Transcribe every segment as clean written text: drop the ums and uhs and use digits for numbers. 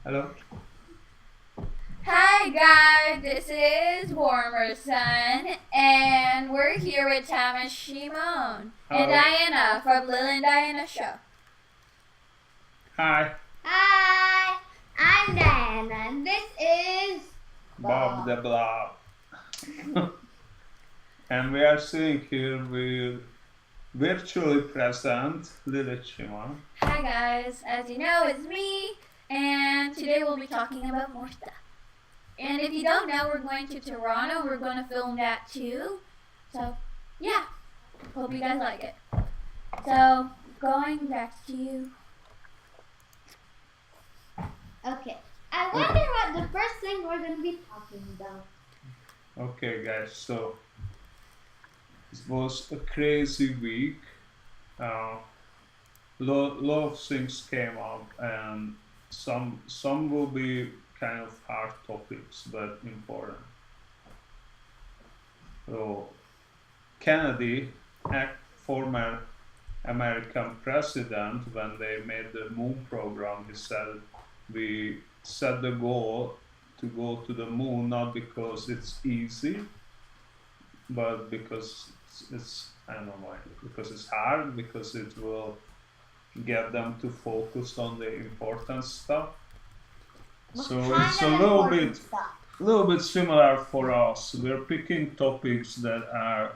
Hello. Hi guys, this is Warmer Sun, and we're here with Thomas Shimon and Diana from Lil and Diana Show. Hi. Hi, I'm Diana, and this is Bob the Blob. And we are sitting here with virtually present Lilith Shimon. Hi guys, as you know, it's me, and today we'll be talking about more stuff. And if you don't know, we're going to Toronto. We're going to film that too. So, yeah. Hope you guys like it. So, going back to you. okay. I wonder what the first thing we're going to be talking about. Okay, guys, so it was a crazy week. Lot of things came up, and some will be kind of hard topics, but important. So, Kennedy, former American president, when they made the moon program, he said, we set the goal to go to the moon not because it's easy, but because it's I don't know why, because it's hard, because it will get them to focus on the important stuff. So it's a little bit similar for us. We're picking topics that are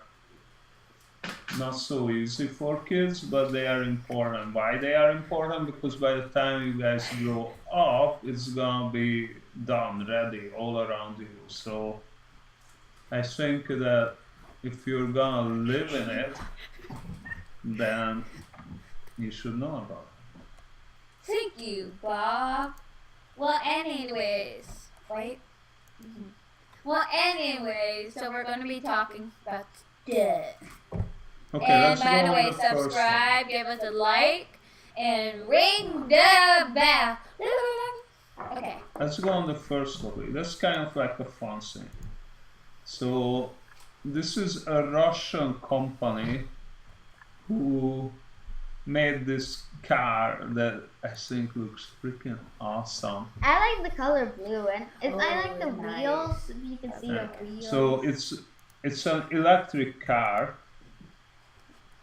not so easy for kids, but they are important. Why they are important? Because by the time you guys grow up, it's gonna be done, ready, all around you. So I think that if you're gonna live in it, then you should know about it. Thank you, Bob. Well, anyways, right? Well, anyways, so we're going to be talking about stuff. Okay, And let's by go the on way, the first one. subscribe, give us a like, and ring the bell. Okay. Let's go on the first topic. That's kind of like a fun thing. So this is a Russian company who made this car that I think looks freaking awesome. I like the color blue, and I like the nice. wheels. If you can see the wheels. So it's an electric car.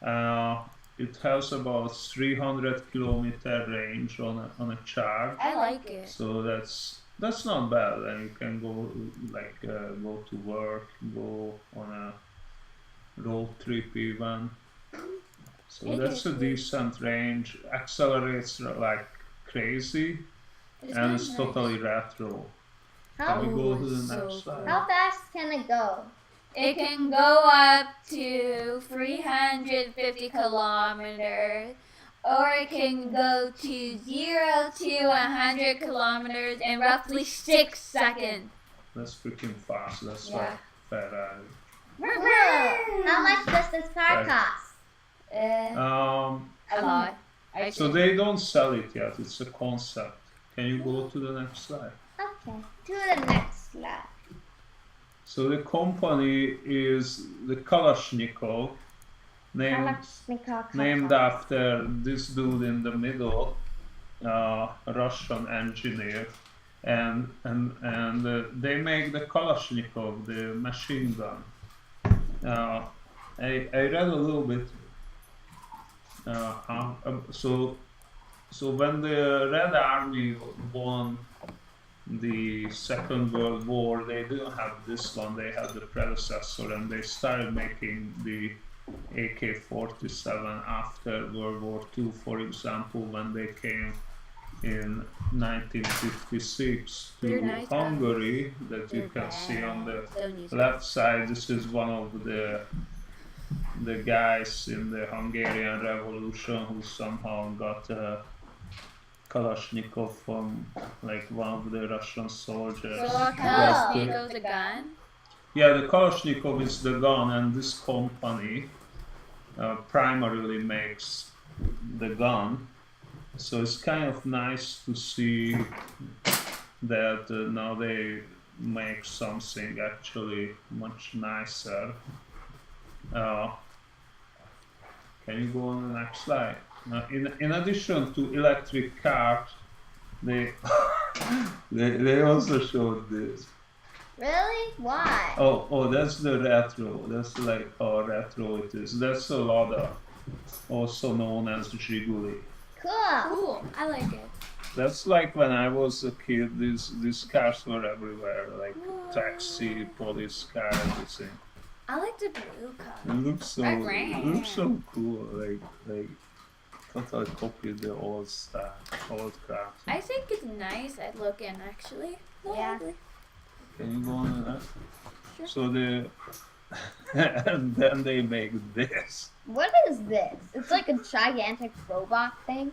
It has about 300 kilometer range on a charge. I like it. So that's not bad, and you can go go to work, go on a road trip even. So that's a decent range. Accelerates like crazy, and it's totally retro. Can we go to the next slide? How fast can it go? It can go up to 350 kilometers, or it can go to 0 to 100 kilometers in roughly 6 seconds. That's freaking fast. That's Yeah. like Ferrari. How much does this car cost? A lot. So they don't sell it yet. It's a concept. Can you go to the next slide? Okay, to the next slide. So the company is the Kalashnikov, named after this dude in the middle, Russian engineer, and they make the Kalashnikov, the machine gun. I read a little bit. So when the Red Army won the Second World War, they didn't have this one, they had the predecessor, and they started making the AK-47 after World War II. For example, when they came in 1956 to Hungary, that you can see on the left side, this is one of the guys in the Hungarian Revolution who somehow got Kalashnikov from like one of the Russian soldiers. So Kalashnikov is a gun? Yeah, the Kalashnikov is the gun, and this company primarily makes the gun. So it's kind of nice to see that now they make something actually much nicer. Can you go on the next slide? In addition to electric cars, they They also showed this. Really? Why? Oh, that's the retro. That's like how retro it is. That's a Lada, also known as Zhiguli. Cool. Cool. I like it. That's like when I was a kid. These cars were everywhere, like taxi, police car, everything. I like the blue color. It looks so cool. Like I thought I copied the old stuff, old cars. I think it's nice at looking actually. Not Yeah. ugly. Can you go on that? Sure. So and then they make this. What is this? It's like a gigantic robot thing.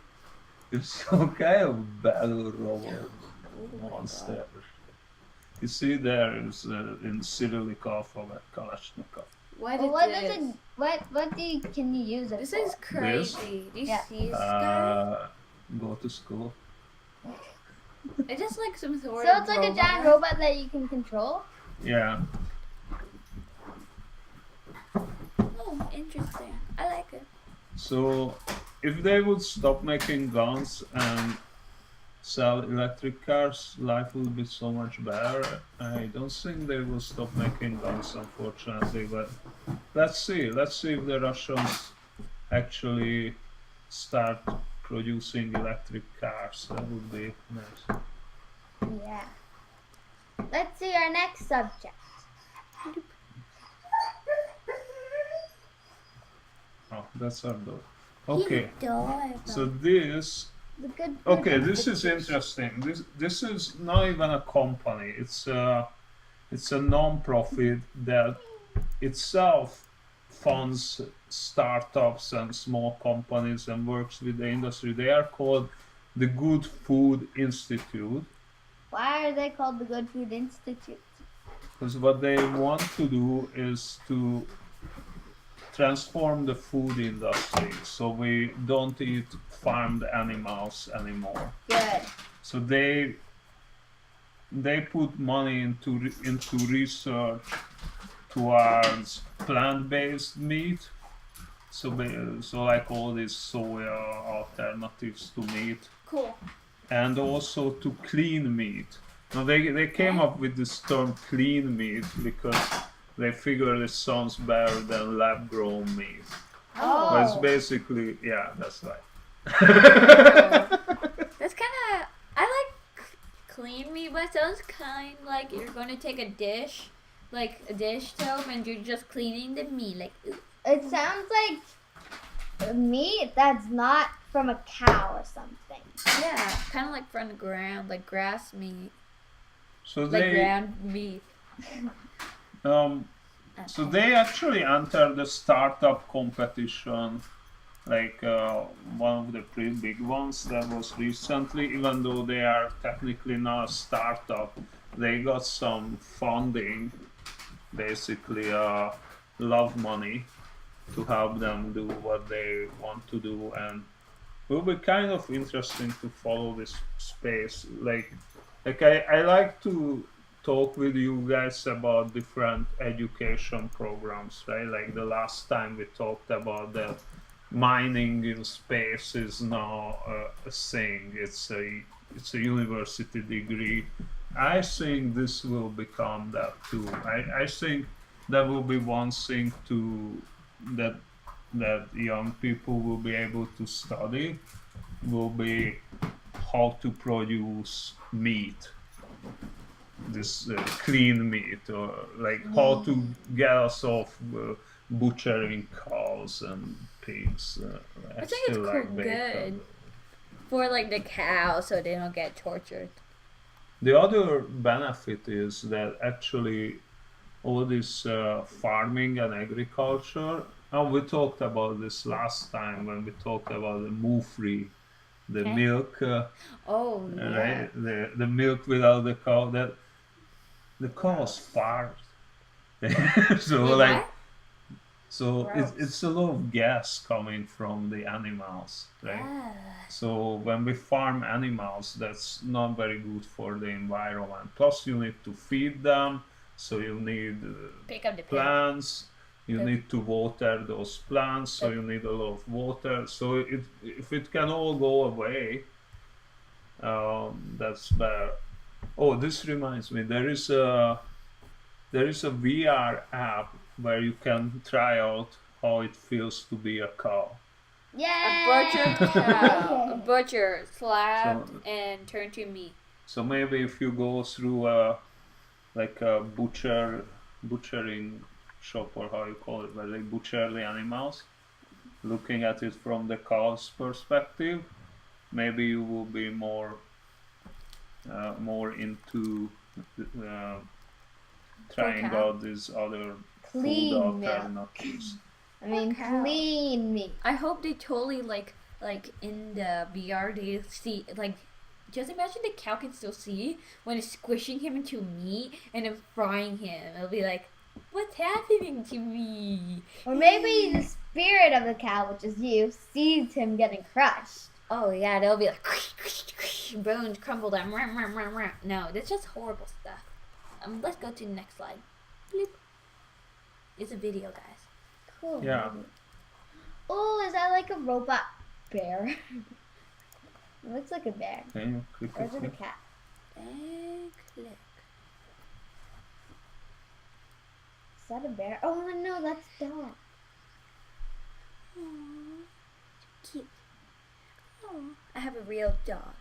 It's some kind of battle robot Oh my monster. You see there is in Cyrillic alphabet Kalashnikov. What Well, is what this? does it? What do you, can you use it This for? is crazy. Do you Yeah. see this guy? Go to school. It's just like some sort So of it's like a robot. giant robot that you can control. Yeah. Oh, interesting. I like it. So if they would stop making guns and sell electric cars, life would be so much better. I don't think they will stop making guns, unfortunately, but let's see. Let's see if the Russians actually start producing electric cars. That would be nice. Yeah. Let's see our next subject. Oh, that's our dog. Okay, Adorable. so this. The good. Okay, this is interesting. This is not even a company. It's a non-profit that itself funds startups and small companies and works with the industry. They are called the Good Food Institute, Why are they called the Good Food Institute? because what they want to do is to transform the food industry so we don't eat farmed animals anymore. Good. So they put money into research towards plant-based meat. So like all these soya alternatives to meat, Cool. and also to clean meat. Now they came up with this term clean meat because they figure it sounds better than lab-grown meat. But it's Oh. basically, yeah, that's right. That's kind of. I like clean meat, but it sounds kind like you're going to take a dish, like a dish soap, and you're just cleaning the meat. Like, ooh. It sounds like meat that's not from a cow or something. Yeah, kind of like from the ground, like grass meat, So like they ground meat. so they actually entered the startup competition, like one of the pretty big ones that was recently. Even though they are technically not a startup, they got some funding, basically love money, to help them do what they want to do, and it will be kind of interesting to follow this space. Like I like to talk with you guys about different education programs, right? Like the last time we talked about that mining in space is now a thing. It's a university degree. I think this will become that too. I think that will be one thing to that young people will be able to study, will be how to produce meat, this clean meat, or like how to get us off butchering cows and pigs. I think it's still cool, like bacon. good for like the cows, so they don't get tortured. The other benefit is that actually all this farming and agriculture, and we talked about this last time when we talked about the moo-free, the Okay. milk, Oh yeah. right? The milk without the cow, that the cows fart. So Wait, like, what? so Gross. it's a lot of gas coming from the animals, right? Ah. So when we farm animals, that's not very good for the environment. Plus, you need to feed them, so you need Pick up the pig. plants. You Good. need to water those plants, so Good. you need a lot of water. So if it can all go away, That's better. Oh, this reminds me. There is a VR app where you can try out how it feels to be a cow. A Yeah. butchered cow. A butcher slapped So- and turned to meat. So maybe if you go through like a butchering shop, or how you call it, where they butcher the animals, looking at it from the cow's perspective, maybe you will be more into trying cow. out these other Clean food milk. alternatives. I mean, cow. clean meat. I hope they totally like in the VR they see like. Just imagine the cow can still see when it's squishing him into meat and then frying him. It'll be like, what's happening to me? Or maybe the spirit of the cow, which is you, sees him getting crushed. Oh yeah, they'll be like bones crumble down. No, that's just horrible stuff. Let's go to the next slide. Bloop. It's a video, guys. Cool. Yeah. Oh, is that like a robot bear? It looks like a bear. Can you click Or is it a it? cat? And click. Is that a bear? Oh no, that's dog. Aww, cute. Oh, I have a real dog.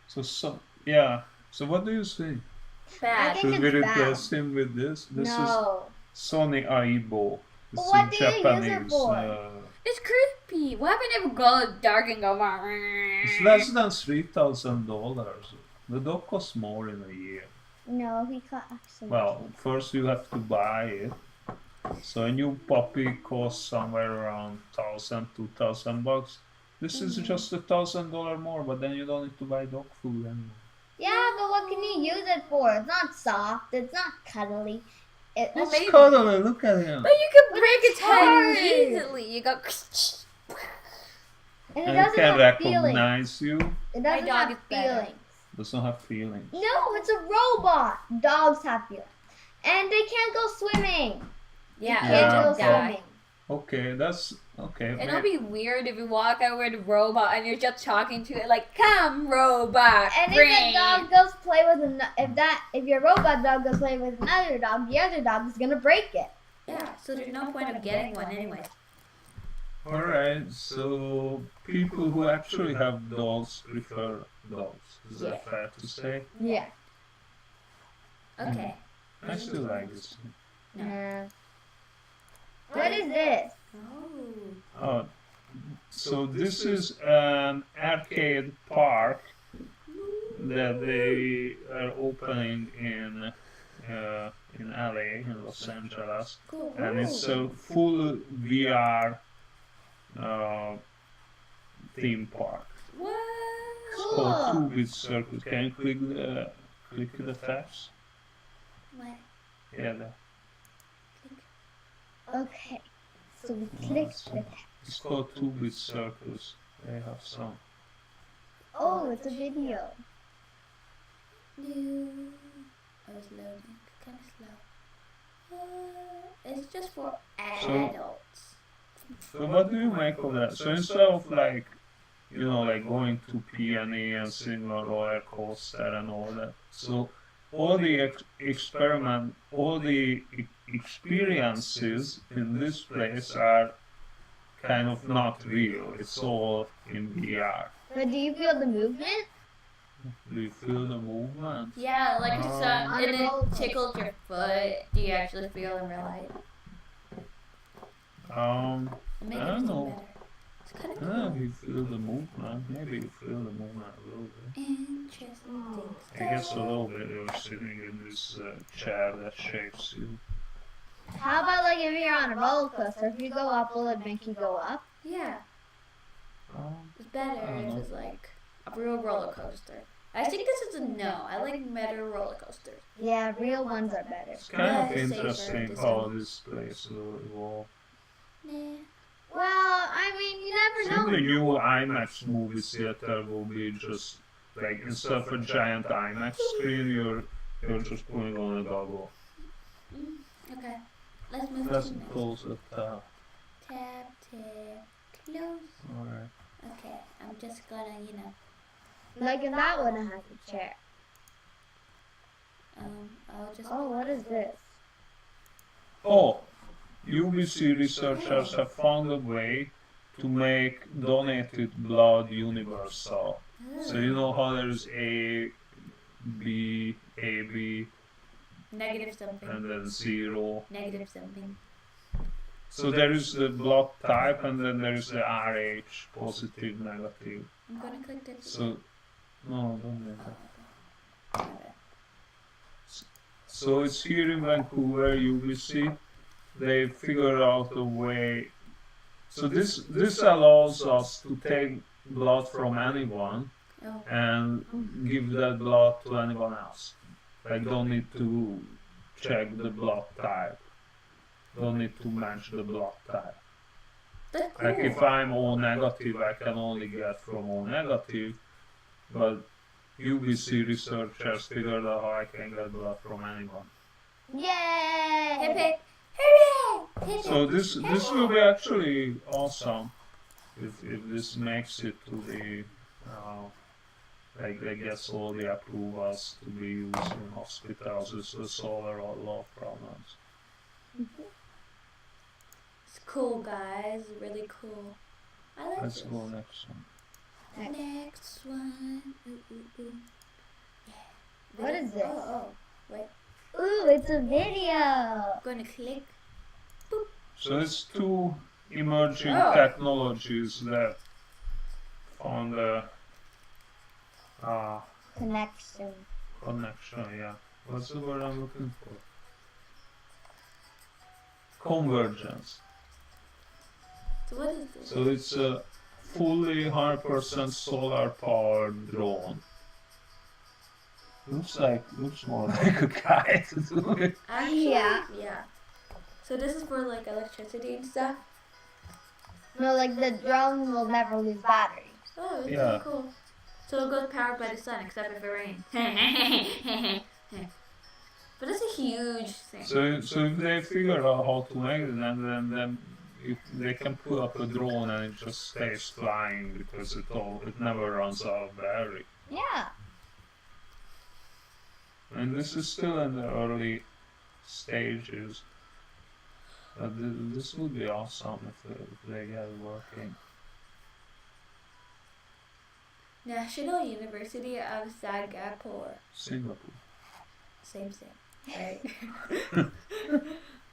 So yeah. So what do you think? Bad. I think Should we it's replace bad. him with this? This is No. Sony Aibo. It's But what in do you use it Japanese. for? It's creepy. What happened if we go dark and go? It's less than $3,000. The dog costs more in a year. No, he got actually. Well, first you have to buy it. So a new puppy costs somewhere around $1,000-$2,000. This is just $1,000 more, but then you don't need to buy dog food anymore. Yeah, but what can you use it for? It's not soft. It's not cuddly. Well, It's maybe. cuddly, look at him. But you can But break it's its head hard. easily. You go. And it And it doesn't can have feelings. recognize you. It My doesn't dog have is better. feelings. Doesn't have feelings. No, it's a robot. Dogs have feelings. And they can't go swimming. Yeah, Can't Yeah. go it'll die. swimming. Okay, that's okay. It'll be weird if you walk out with a robot and you're just talking to it like, "Come, robot, And if bring." the dog goes play with if your robot dog goes play with another dog, the other dog is gonna break it. Yeah, so there's no point of getting one anyway. Alright, so people who actually have dogs prefer dogs. Is Yeah. that fair to say? Yeah. Okay. I still like this. No. Yeah. What is this? Oh. Oh, so this is an arcade park that they are opening in LA, in Los Angeles, Cool. and it's a full VR theme park. What? It's called 2-bit circus. Can you click the tabs? What? Yeah, there. Okay. So we clicked it. It's called 2-bit circus. They have some. Oh, it's a video. No. I was loading. Kind of slow. It's just for adults. So what do you make of that? So instead of like, like going to P&E and seeing a roller coaster and all that, so all the experiences in this place are kind of not real. It's all in VR. But do you feel the movement? Do you feel the movement? Yeah, like it's On and a it roller coaster. tickles your foot. Do you actually feel in real life? Maybe I don't it's know. better. It's kind of I don't know cool. if you feel the movement. Maybe you feel the movement a little bit. Interesting things. I guess a little bit. You're sitting in this chair that shapes you. How about like if you're on a roller coaster, if you go up, will it make you go up? Yeah, Um, it's better. I don't know. It's like a real roller coaster. I think this is a no. I like meta roller coasters. Yeah, real ones are better. It's kind of Yeah, safer, interesting this how one. this place will evolve. Nah. Well, I mean, you I never think the know. new IMAX movie theater will be just like instead of a giant IMAX screen, you're just putting on a goggle. Okay, let's move Let's to next. close the tab. Tab, tab, close. Alright. Okay, I'm just gonna, Like in that one, it has a chair. I'll just. Oh, what is this? Oh, UBC researchers have found a way to make donated blood universal. So you know how there's A, B, AB, Negative something. and then 0. Negative something. So there is the blood type, and then there is the RH, positive, negative. I'm gonna click this. So, no, don't do that. Okay. So it's here in Vancouver, UBC. They figured out a way. So this allows us to take blood from anyone Oh. and give that blood to anyone else. Like, don't need to check the blood type. Don't need to match the blood type. That's cool. Like, if I'm O negative, I can only get from O negative, but UBC researchers figured out how I can get blood from anyone. Yay! Hip hip. Hooray! Hip So hip. this will be actually awesome if this makes it to the like they get all the approvals to be used in hospitals with the solar or law problems. It's cool, guys. Really cool. I like Let's this. go next one. Next one. Ooh, ooh, ooh. Yeah. What is this? Oh, wait. Ooh, it's a video. I'm gonna click. So it's two emerging Oh. technologies that found a Connection. connection. Yeah, what's the word I'm looking for? Convergence. So what is this? So it's a fully 100% solar powered drone. Looks more like a kite. Actually, Yeah. yeah. So this is for like electricity and stuff. No, like the drone will never lose battery. Oh, it's Yeah. really cool. So it goes powered by the sun, except if it rains. But it's a huge thing. So if they figure out how to make it, then if they can put up a drone and it just stays flying because it never runs out of battery. Yeah. And this is still in the early stages. But this would be awesome if they get it working. National University of Singapore. Singapore. Same. Right?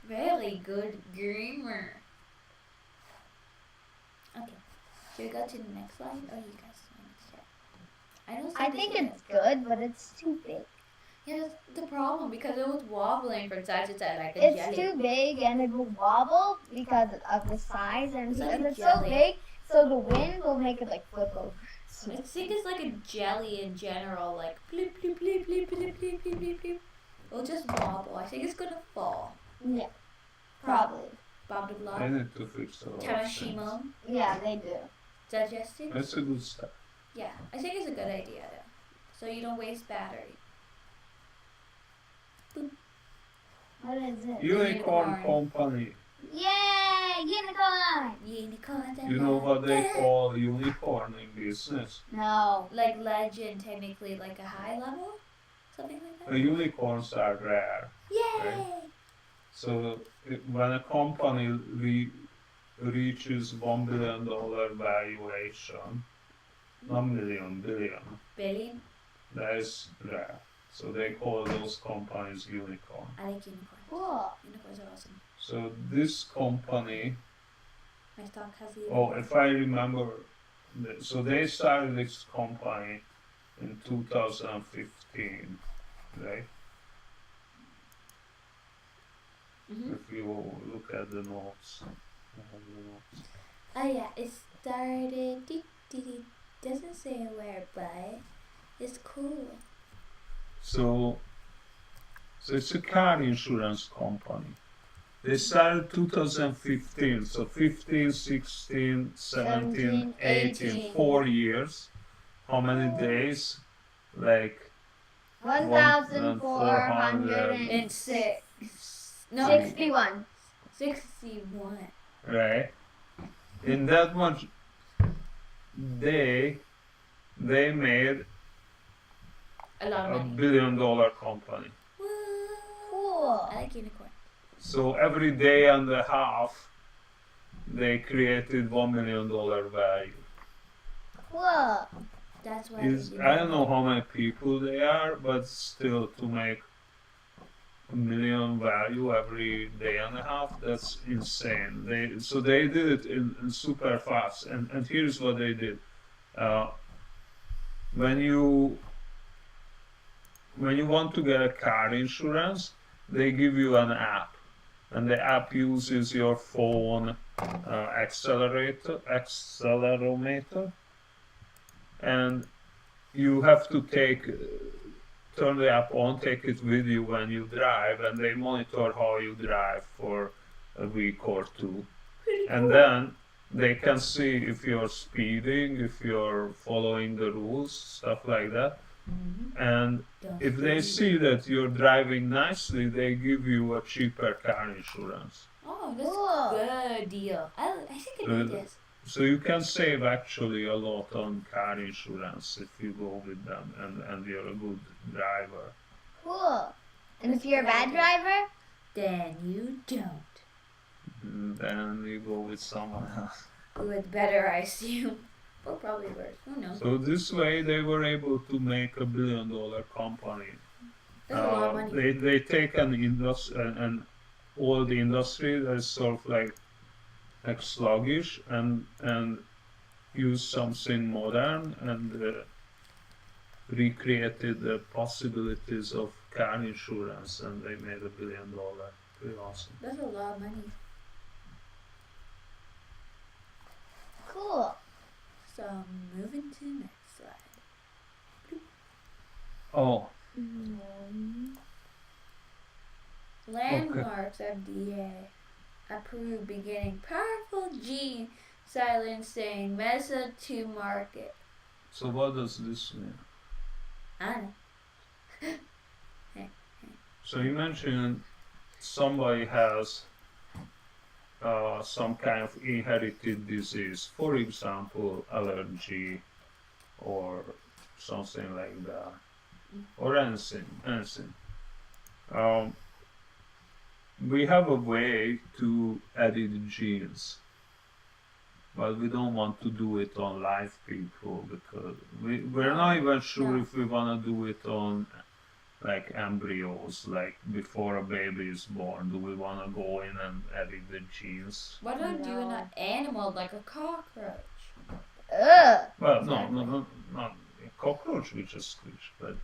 Very good gamer. Okay. Should we go to the next slide? Or you guys want to check? I think it's good, but it's too big. Yeah, that's the problem because it was wobbling from side to side like a It's jelly. too big and it will wobble because of the size, and It's like because a it's so jelly. big, so the wind will make it like flip over. I think it's like a jelly in general, like bleep, bleep, bleep, bleep, bleep, bleep, bleep, bleep, bleep. It'll just wobble. I think it's gonna fall. Yeah, probably. Bob the I Blob. need to fix a lot of things. Tarashimo. Yeah, they do. Digested? That's a good step. Yeah, I think it's a good idea though. So you don't waste battery. What is it? Unicorn company. Yay! Unicorn! Unicorns and You know what they legend. call unicorn in business? No. Like legend, technically, like a high level? Something like that? Unicorns are rare. Yay! So when a company reaches $1 billion valuation, not million, billion, Billion? that is rare. So they call those companies unicorn. I like unicorns. Cool. Unicorns are awesome. So this company, My stock has the oh, if I remember, so they started this company in 2015, right? Mhm. If you look at the notes. I have the notes. Oh yeah, it started. Doesn't say where, but it's cool. So it's a car insurance company. They started 2015, so 15, 16, 17, 18, 4 years. How many days? Like 1,461. No, 61. 61. right? In that much day, they made A lot of a money. billion-dollar company. Woo. Cool. I like unicorn. So every day and a half, they created $1 million value. Cool. That's why I don't know how many people they are, but still to make $1 million value every day and a half, that's insane. They did it in super fast. And here's what they did. When you want to get a car insurance, they give you an app, and the app uses your phone accelerometer, and you have to turn the app on, take it with you when you drive, and they monitor how you drive for a week or two. And then they can see if you're speeding, if you're following the rules, stuff like that. And if they see that you're driving nicely, they give you a cheaper car insurance. Oh, that's Cool. a good deal. I think I need this. So you can save actually a lot on car insurance if you go with them and you're a good driver. Cool. And if you're a bad driver? Then you don't. And then you go with someone else. With better, I assume. Or probably worse. Who knows? So this way they were able to make $1 billion company. That's a lot of money. They take an industry and all the industry that is sort of like sluggish and use something modern and recreated the possibilities of car insurance, and they made $1 billion. Pretty awesome. That's a lot of money. Cool. So moving to the next slide. Oh, Landmarks FDA approved beginning powerful gene silencing method to market. so what does this mean? I don't know. So you mentioned somebody has some kind of inherited disease, for example, allergy or something like that, or anything. We have a way to edit genes, but we don't want to do it on live people because we're not even sure if we want to do it on like embryos, like before a baby is born. Do we want to go in and edit the genes? What do I do in an animal like a cockroach? Ugh. Well, no, not a cockroach, we just squish, but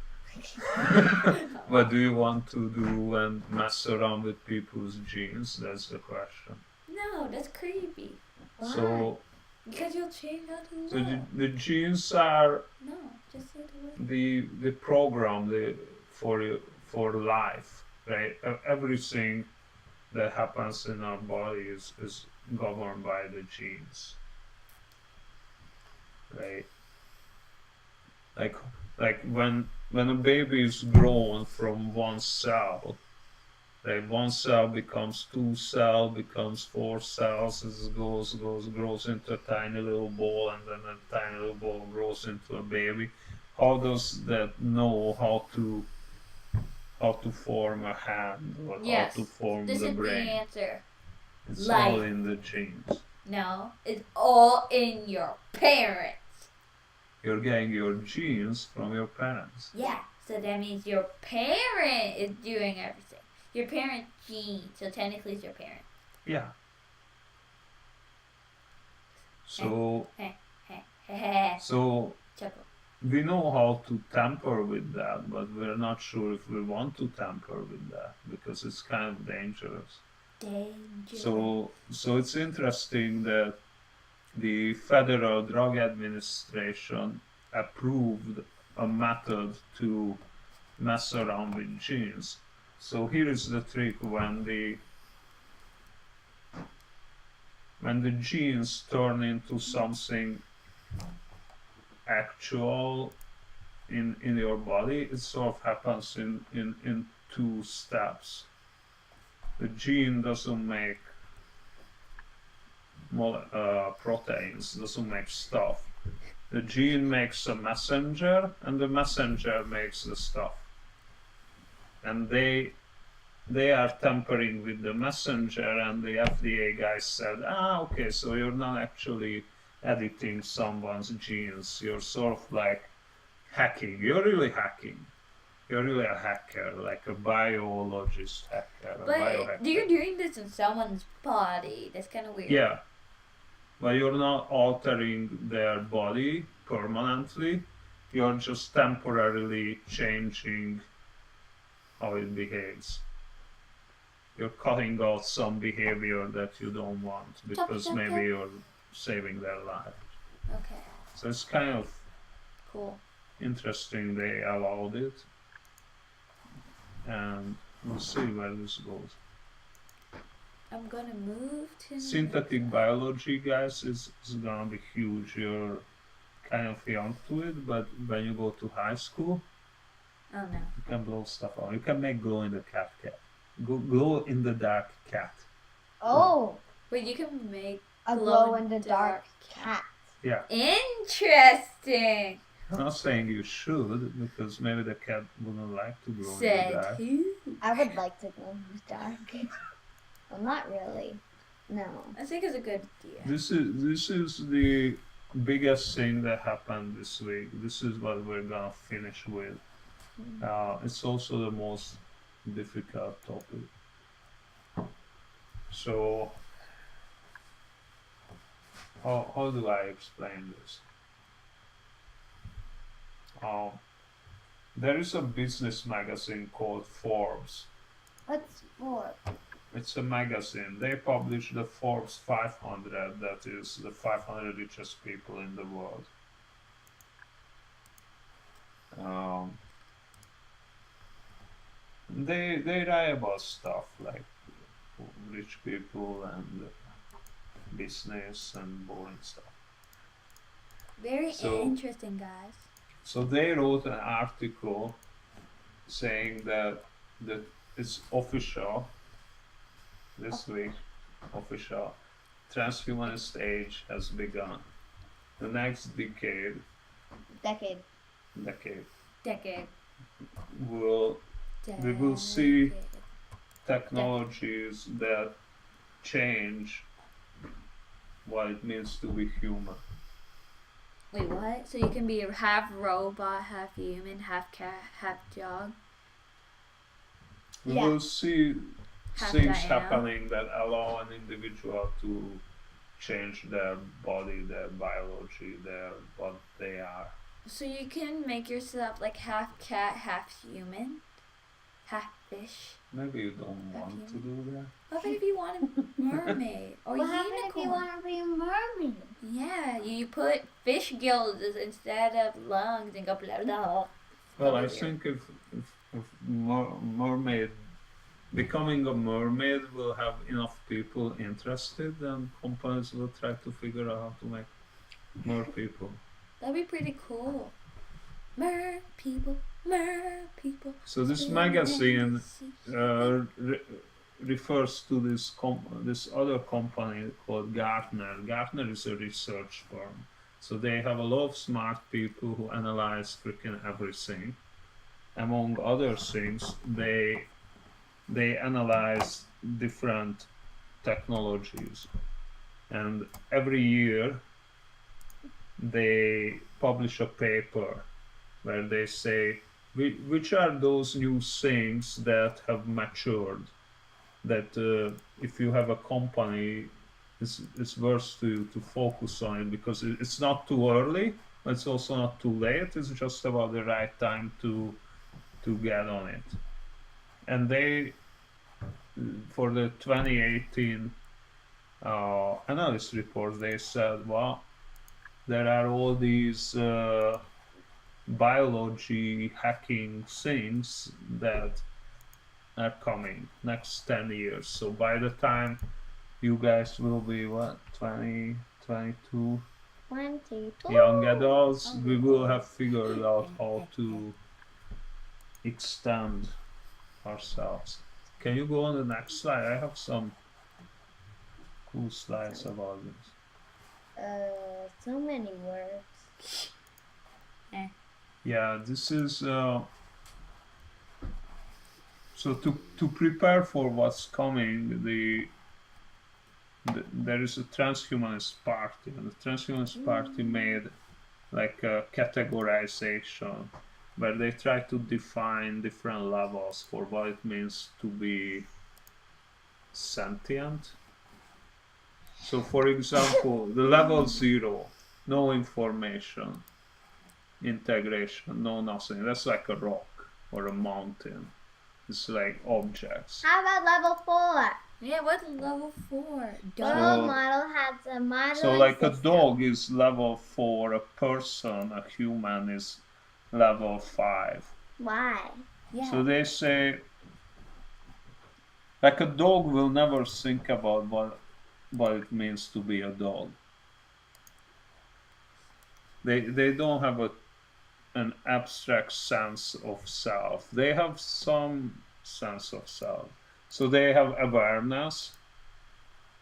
what do you want to do and mess around with people's genes? That's the question. No, that's creepy. So, Because you'll change how to so look. the genes are No, just say the word. the program for life, right? Everything that happens in our body is governed by the genes, right? Like when a baby is grown from one cell, right? One cell becomes 2 cells, becomes 4 cells, it grows into a tiny little ball, and then a tiny little ball grows into a baby. How does that know how to form a hand or Yes, how to form this the is the brain? answer. It's Life. all in the genes. No, it's all in your parents. You're getting your genes from your parents. Yeah, so that means your parent is doing everything. Your parent gene, so technically it's your parent. Yeah. So Chuckle. we know how to tamper with that, but we're not sure if we want to tamper with that because it's kind of dangerous. Danger. So it's interesting that the Federal Drug Administration approved a method to mess around with genes. So here is the trick: when the genes turn into something actual in your body, it sort of happens in 2 steps. The gene doesn't make proteins, doesn't make stuff. the gene makes a messenger, and the messenger makes the stuff. And they are tampering with the messenger, and the FDA guys said, okay, so you're not actually editing someone's genes, you're sort of like hacking. You're really hacking. You're really a hacker, like a biologist hacker. But you're doing this in someone's body. That's kind of weird. Yeah, but you're not altering their body permanently. You're just temporarily changing how it behaves. You're cutting out some behavior that you don't want because maybe you're saving their life. Okay. So it's kind of cool. Interesting they allowed it. And we'll see where this goes. I'm gonna move to Synthetic biology, guys, is gonna be huge. You're kind of young to it, but when you go to high school, oh no, you can blow stuff out. You can make glow in the cat. Glow in the dark cat. Oh. Wait, you can make a glow in the dark cat. Yeah. Interesting. I'm not saying you should, because maybe the cat wouldn't like to glow in the Said dark. who? I would like to glow in the dark. Well, not really. No. I think it's a good idea. This is the biggest thing that happened this week. This is what we're gonna finish with. It's also the most difficult topic. So, how do I explain this? There is a business magazine called Forbes. What's for? It's a magazine. They publish the Forbes 500, that is the 500 richest people in the world. They write about stuff like rich people and business and boring stuff. Very interesting, guys. So they wrote an article saying that it's official this week, official trans-humanist age has begun. The next decade we will see technologies that change what it means to be human. Wait, what? So you can be half robot, half human, half cat, half dog? We will see Half things Diana. happening that allow an individual to change their body, their biology, what they are. So you can make yourself like half cat, half human, half fish. Maybe you don't want to do that. What if you want a mermaid or What happens if you unicorn? want to be a mermaid? Yeah, you put fish gills instead of lungs and go blah blah. Well, I think if mermaid, becoming a mermaid will have enough people interested, then companies will try to figure out how to make more people. That'd be pretty cool. Mer people, mer people. So this magazine refers to this other company called Gartner. Gartner is a research firm. So they have a lot of smart people who analyze freaking everything. Among other things, they analyze different technologies. And every year they publish a paper where they say which are those new things that have matured, that if you have a company, it's worth to focus on it, because it's not too early, but it's also not too late. It's just about the right time to get on it. And they, for the 2018 analyst report, they said, well, there are all these biology hacking things that are coming next 10 years. So by the time you guys will be, what, 20, 22 young adults, we will have figured out how to extend ourselves. Can you go on the next slide? I have some cool slides about this. So many words. Yeah, this is so to prepare for what's coming. There is a trans-humanist party, and the trans-humanist party made like a categorization where they try to define different levels for what it means to be sentient. So, for example, the level 0, no information, integration, no nothing. That's like a rock or a mountain. It's like objects. How about level 4? Yeah, what's level 4? World model has a modeling So like a system. dog is level 4, a person, a human is level 5. Why? Yeah. So they say, like a dog will never think about what it means to be a dog. They don't have an abstract sense of self. They have some sense of self. So they have awareness.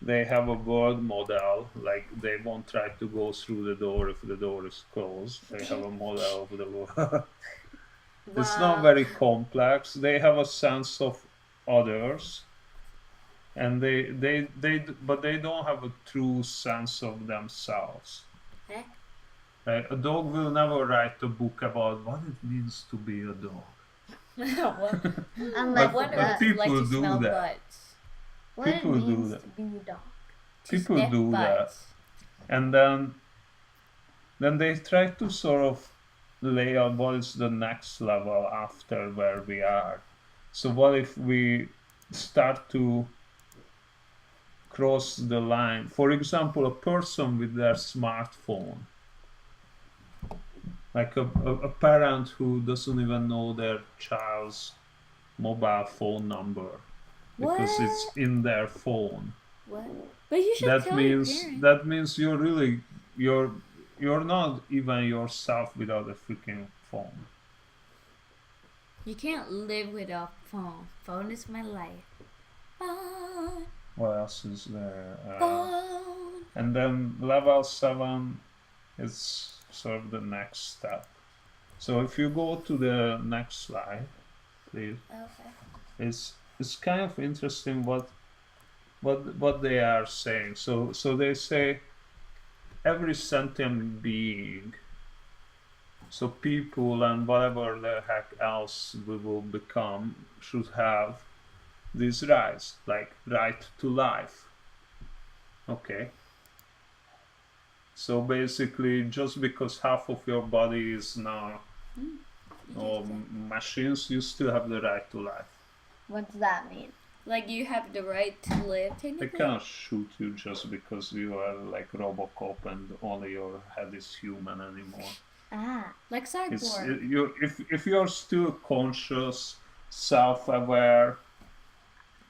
They have a world model, like they won't try to go through the door if the door is closed. They have a model of the world. It's not very complex. They have a sense of others, and but they don't have a true sense of themselves. Right? A dog will never write a book about what it means to be a dog. Unless but people do that. Butts. what people it do means that. to be a dog. People Sniff do butts. that, and then they try to sort of lay out what is the next level after where we are. So what if we start to cross the line? For example, a person with their smartphone, like a parent who doesn't even know their child's mobile phone number because it's in their phone. What? But you should tell your parents. That means you're not even yourself without a freaking phone. You can't live without phone. Phone is my life. Phone. What else is there? Phone. And then level 7 is sort of the next step. So if you go to the next slide, please. Okay. It's kind of interesting what they are saying. So they say every sentient being, so people and whatever the heck else we will become, should have these rights, like right to life. Okay. So basically, just because half of your body is now machines, you still have the right to life. What does that mean? Like you have the right to live, They technically? can't shoot you just because you are like Robocop and only your head is human anymore. Like Cyborg. If you're still conscious, self-aware,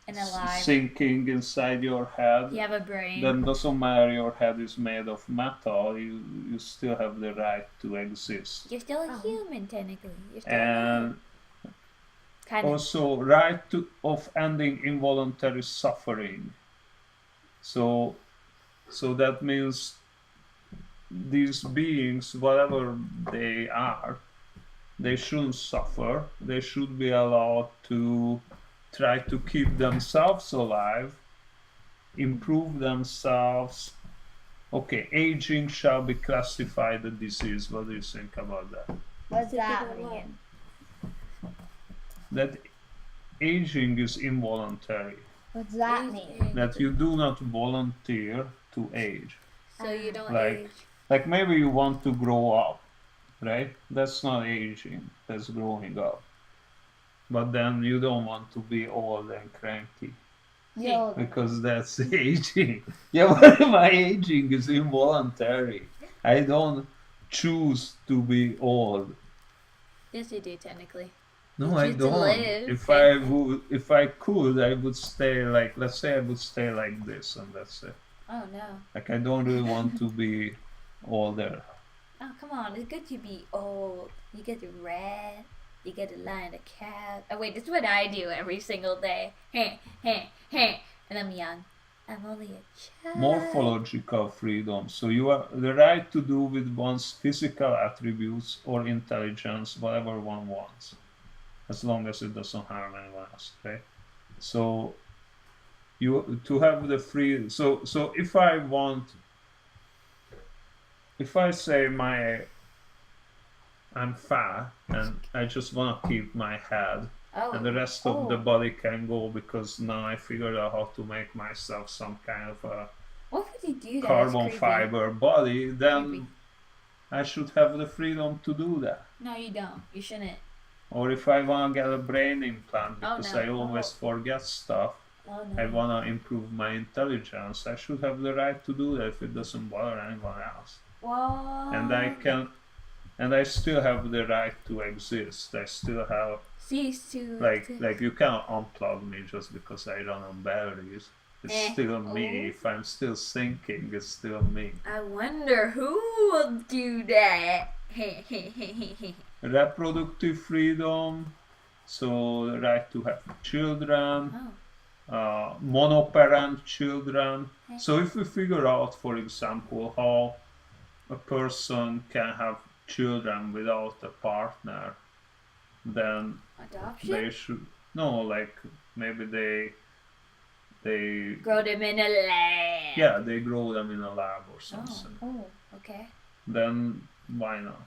And alive. thinking inside your head, You have a brain. then doesn't matter your head is made of metal, you still have the right to exist. You're still a human, technically. You're still And kind of. also right of ending involuntary suffering. So that means these beings, whatever they are, they shouldn't suffer. They should be allowed to try to keep themselves alive, improve themselves. Okay, aging shall be classified a disease. What do you think about that? What's that mean? That aging is involuntary. What's that mean? That you do not volunteer to age. So you don't Like- age. Like maybe you want to grow up, right? That's not aging, that's growing up. But then you don't want to be old and cranky, because that's aging. Yeah, but my aging is involuntary. I don't choose to be old. Yes, you do, technically. No, You I choose to don't. live, If I could, I would stay like, let's say I would stay like this and that's it. Oh, no. Like I don't really want to be older. Oh, come on. It's good to be old. You get to read. You get to lie in a cab. Oh, wait, this is what I do every single day. And I'm young. I'm only a child. Morphological freedom. So you have the right to do with one's physical attributes or intelligence whatever one wants, as long as it doesn't harm anyone else. Okay. So you to have the free. So if I want, if I say I'm fat and I just want to keep my head, and the rest of the body can go because now I figured out how to make myself some kind of a What would you do? carbon fiber body, then Creepy. I should have the freedom to do that. No, you don't. You shouldn't. Or if I want to get a brain implant Oh, because no. I always forget stuff, Oh I no. want to improve my intelligence, I should have the right to do that if it doesn't bother anyone else. What? And I still have the right to exist. I still have Cease to like exist. you cannot unplug me just because I run on batteries. It's still me. If I'm still thinking, it's still me. I wonder who will do that. Reproductive freedom, so the right to have children, monoparent children. So if we figure out, for example, how a person can have children without a partner, then Adoption? they should like maybe they Grow them in a lab. yeah, they grow them in a lab or something. Oh, okay. Then why not?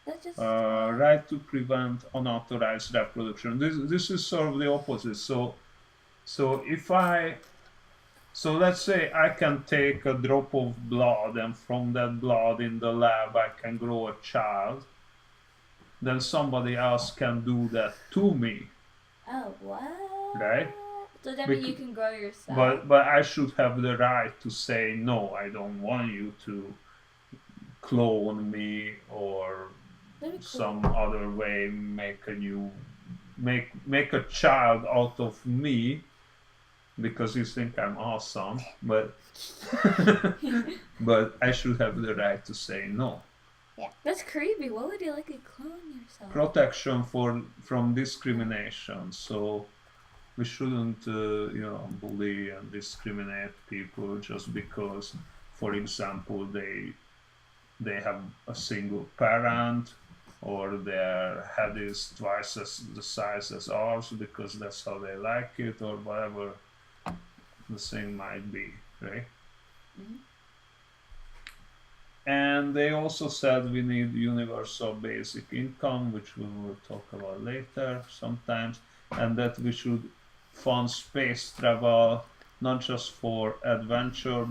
That's just Right to prevent unauthorized reproduction. This is sort of the opposite. So let's say I can take a drop of blood, and from that blood in the lab I can grow a child. Then somebody else can do that to me. Oh, what? Right? So that means you can grow yourself. But I should have the right to say no. I don't want you to clone me or some other way make a child out of me because you think I'm awesome, but but I should have the right to say no. Yeah. That's creepy. What would you like to clone yourself? Protection from discrimination. So we shouldn't bully and discriminate people just because, for example, they have a single parent, or their head is twice the size as ours because that's how they like it, or whatever the thing might be, right? Mm-hmm. And they also said we need universal basic income, which we will talk about later sometimes, and that we should fund space travel not just for adventure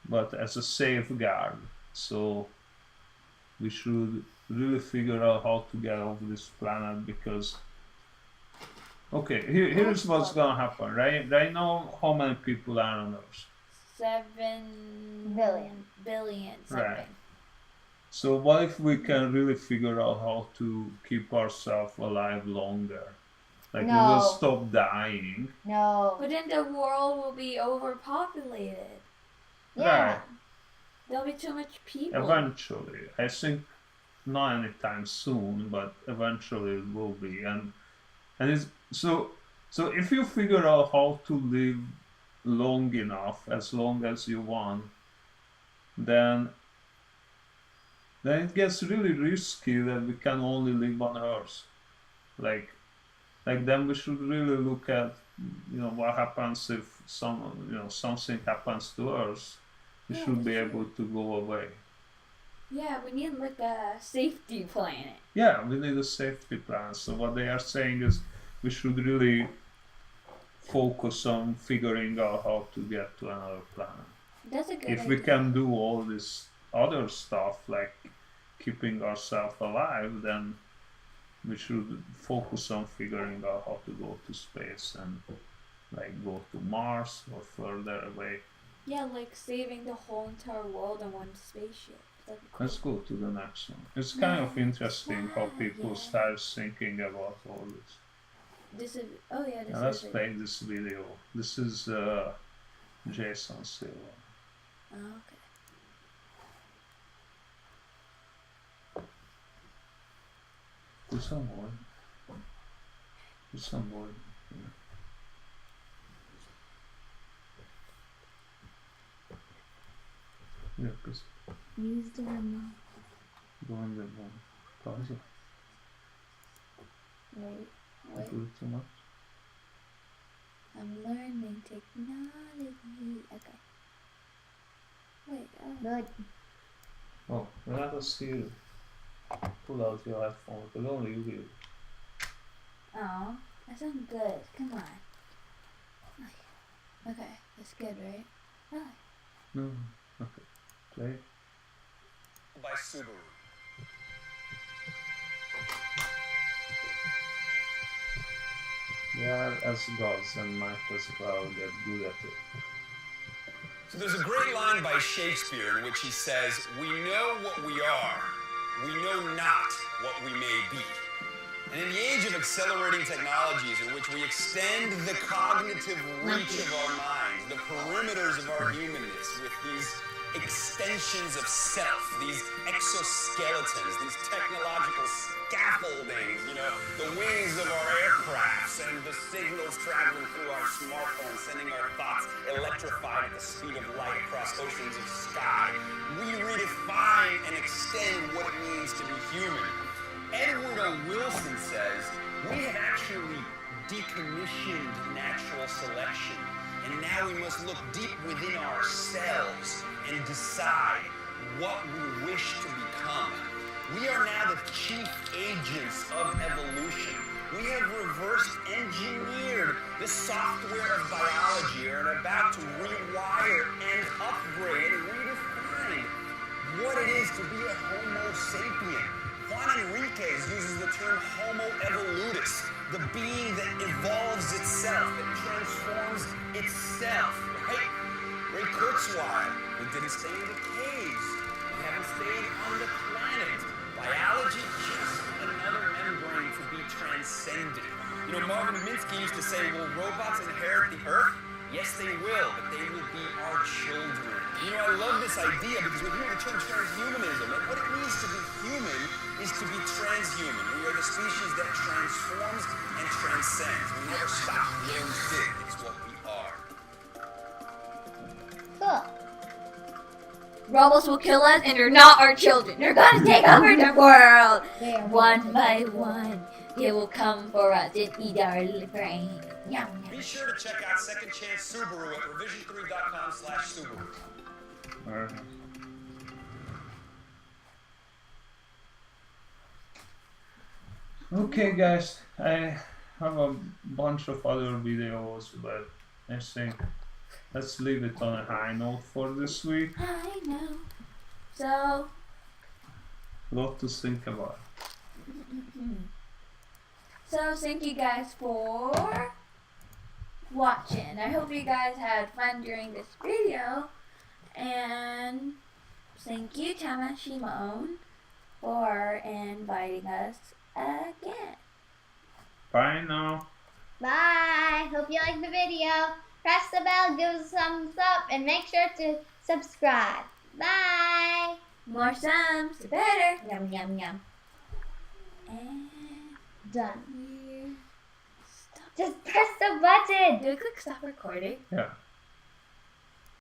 but as a safeguard. So we should really figure out how to get off this planet, because here's what's gonna happen. Right now, how many people are on Earth? 7 billion something. Right. So what if we can really figure out how to keep ourselves alive longer? Like we will stop dying. No. But then the world will be overpopulated. Yeah. Right. There'll be too much people. Eventually. I think not anytime soon, but eventually it will be. And it's so if you figure out how to live long enough, as long as you want, then it gets really risky that we can only live on Earth. Like then we should really look at what happens if something happens to Earth. We should be able to go away. Yeah, we need like a safety planet. Yeah, we need a safety plan. So what they are saying is we should really focus on figuring out how to get to another planet. That's a good If idea. we can do all this other stuff like keeping ourselves alive, then we should focus on figuring out how to go to space and like go to Mars or further away. Yeah, like saving the whole entire world in one spaceship. That'd be cool. Let's go to the next one. It's kind of interesting how people start thinking about all this. This is this Now let's is play this video. This is Jason Silva. Oh, okay. Put some more. Put some more. Yakız. Use the remote. Going the wrong. Pause. Wait. Do it too much. I'm learning technology. Okay. Wait. Good. Oh, let us see you. Pull out your headphones, but only you will. Oh, that sounds good. Come on. Okay, that's good, right? Oh. No. Okay. Play. By Subaru. We are as gods and might as well get good at it. So there's a great line by Shakespeare in which he says, "We know what we are, we know not what we may be." And in the age of accelerating technologies in which we extend the cognitive reach of our minds, the perimeters of our humanness with these extensions of self, these exoskeletons, these technological scaffoldings, the wings of our aircrafts and the signals traveling through our smartphones, sending our thoughts electrified at the speed of light across oceans of sky. We redefine and extend what it means to be human. Edward O. Wilson says, we have actually decommissioned natural selection, and now we must look deep within ourselves and decide what we wish to become. We are now the chief agents of evolution. We have reverse engineered the software of biology and are about to rewire and upgrade and redefine what it is to be a Homo sapien. Juan Enriquez uses the term Homo evolutus, the being that evolves itself, that transforms itself, right? Ray Kurzweil, we didn't stay in the caves. We haven't stayed on the planet. Biology, just another membrane to be transcended. Marvin Minsky used to say, will robots inherit the earth? Yes, they will, but they will be our children. I love this idea because we hear the term transhumanism. And what it means to be human is to be transhuman. We are the species that transforms and transcends. We never stop where we sit. It's what we are. Cool. Robots will kill us, and they're not our children. They're gonna take over the world. There. One by one, they will come for us and eat our brain. Yum, Be yum. sure to check out Second Chance Subaru at revision3.com/Subaru. Alright. Okay guys, I have a bunch of other videos, but I think let's leave it on a high note for this week. I know. So, Lot to think about. thank you guys for watching. I hope you guys had fun during this video. And thank you, Tama Shimon, for inviting us again. Bye now. Bye. Hope you liked the video. Press the bell, give us a thumbs up, and make sure to subscribe. Bye. More thumbs, the better. Yum, yum, yum. And Done. you stop. Just press the button. Do we click stop recording? Yeah.